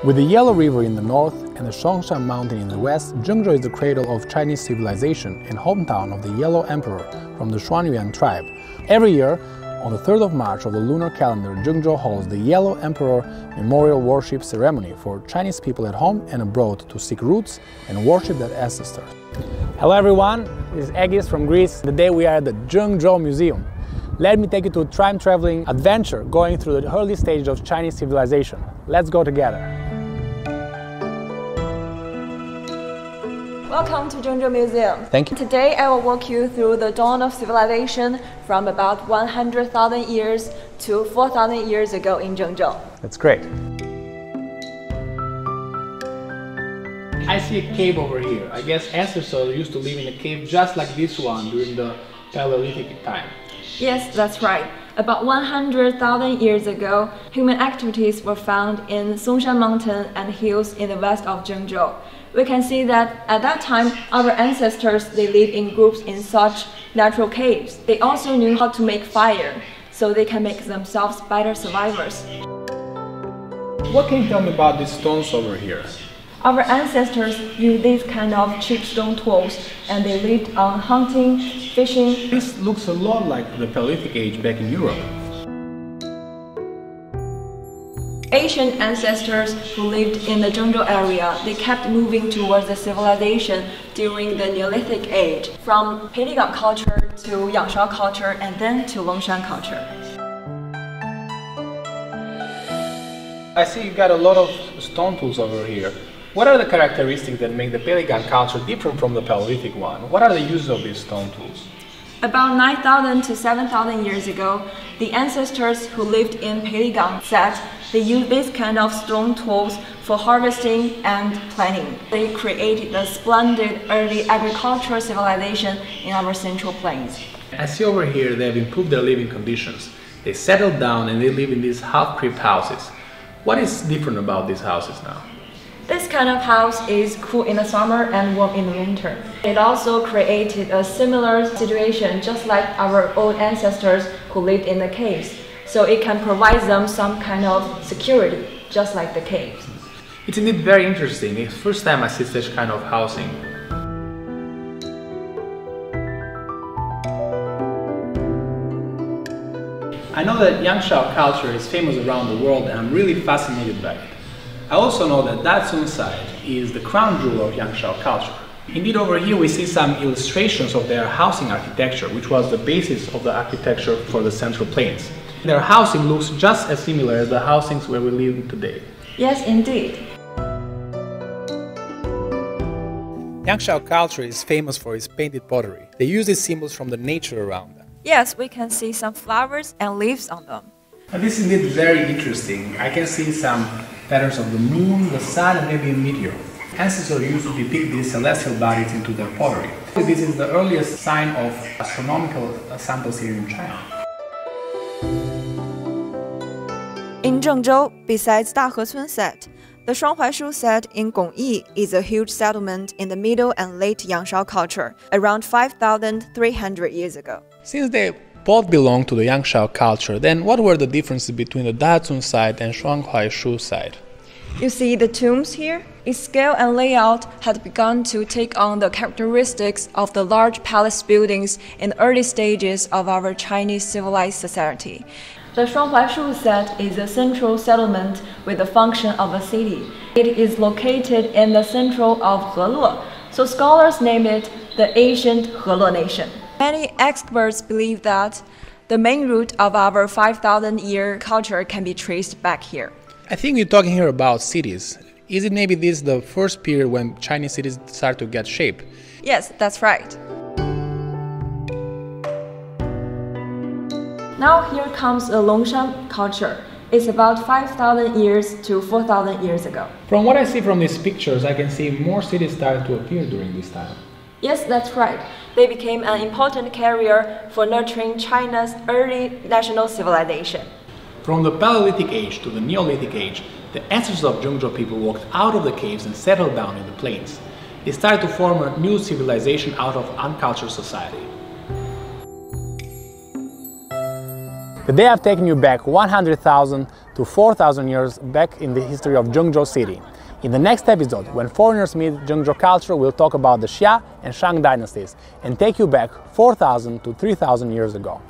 With the Yellow River in the north and the Zhengzhou Mountain in the west, Zhengzhou is the cradle of Chinese civilization and hometown of the Yellow Emperor from the Shuanyuan tribe. Every year, on the 3rd of March of the lunar calendar, Zhengzhou holds the Yellow Emperor Memorial Worship Ceremony for Chinese people at home and abroad to seek roots and worship their ancestors. Hello everyone, this is Egist from Greece. Today we are at the Zhengzhou Museum. Let me take you to a time-traveling adventure going through the early stages of Chinese civilization. Let's go together. Welcome to Zhengzhou Museum. Thank you. Today I will walk you through the dawn of civilization from about 100,000 years to 4,000 years ago in Zhengzhou. That's great. I see a cave over here. I guess ancestors used to live in a cave just like this one during the Paleolithic time. Yes, that's right. About 100,000 years ago, human activities were found in Songshan Mountain and hills in the west of Zhengzhou. We can see that at that time, our ancestors, they lived in groups in such natural caves. They also knew how to make fire, so they can make themselves better survivors. What can you tell me about these stones over here? Our ancestors used these kind of cheap stone tools, and they lived on hunting, fishing. This looks a lot like the Paleolithic age back in Europe. Ancient ancestors who lived in the Zhengzhou area, they kept moving towards the civilization during the Neolithic age, from Peligan culture to Yangshao culture and then to Longshan culture. I see you got a lot of stone tools over here. What are the characteristics that make the Peligan culture different from the Paleolithic one? What are the uses of these stone tools? About 9,000 to 7,000 years ago, the ancestors who lived in Peligan said they used this kind of stone tools for harvesting and planting. They created a splendid early agricultural civilization in our Central Plains. I see over here they have improved their living conditions. They settled down and they live in these half-crypt houses. What is different about these houses now? This kind of house is cool in the summer and warm in the winter. It also created a similar situation just like our old ancestors who lived in the caves. So it can provide them some kind of security, just like the caves. It's indeed very interesting. It's the first time I see such kind of housing. I know that Yangshao culture is famous around the world and I'm really fascinated by it. I also know that Datsun site is the crown jewel of Yangshao culture. Indeed, over here we see some illustrations of their housing architecture, which was the basis of the architecture for the Central Plains. Their housing looks just as similar as the housings where we live today. Yes, indeed. Yangshao culture is famous for its painted pottery. They use these symbols from the nature around them. Yes, we can see some flowers and leaves on them. And this is indeed very interesting. I can see some patterns of the moon, the sun, and maybe a meteor. Ancestors used to depict these celestial bodies into their pottery. This is the earliest sign of astronomical samples here in China. In Zhengzhou, besides Dahecun set, the Shuanghuaishu set in Gongyi is a huge settlement in the Middle and Late Yangshao culture, around 5,300 years ago. Since they both belong to the Yangshao culture, then what were the differences between the Dahecun site and Shuanghuaishu site? You see the tombs here? Its scale and layout had begun to take on the characteristics of the large palace buildings in the early stages of our Chinese civilized society. The Shuanghuaishu set is a central settlement with the function of a city. It is located in the central of Hele, so scholars name it the ancient Hele nation. Many experts believe that the main root of our 5,000-year culture can be traced back here. I think you're talking here about cities. Is it maybe this the first period when Chinese cities start to get shape? Yes, that's right. Now here comes the Longshan culture. It's about 5,000 years to 4,000 years ago. From what I see from these pictures, I can see more cities started to appear during this time. Yes, that's right. They became an important carrier for nurturing China's early national civilization. From the Paleolithic age to the Neolithic age, the ancestors of Zhengzhou people walked out of the caves and settled down in the plains. They started to form a new civilization out of uncultured society. Today I've taken you back 100,000 to 4,000 years back in the history of Zhengzhou city. In the next episode, when foreigners meet Zhengzhou culture, we'll talk about the Xia and Shang dynasties and take you back 4,000 to 3,000 years ago.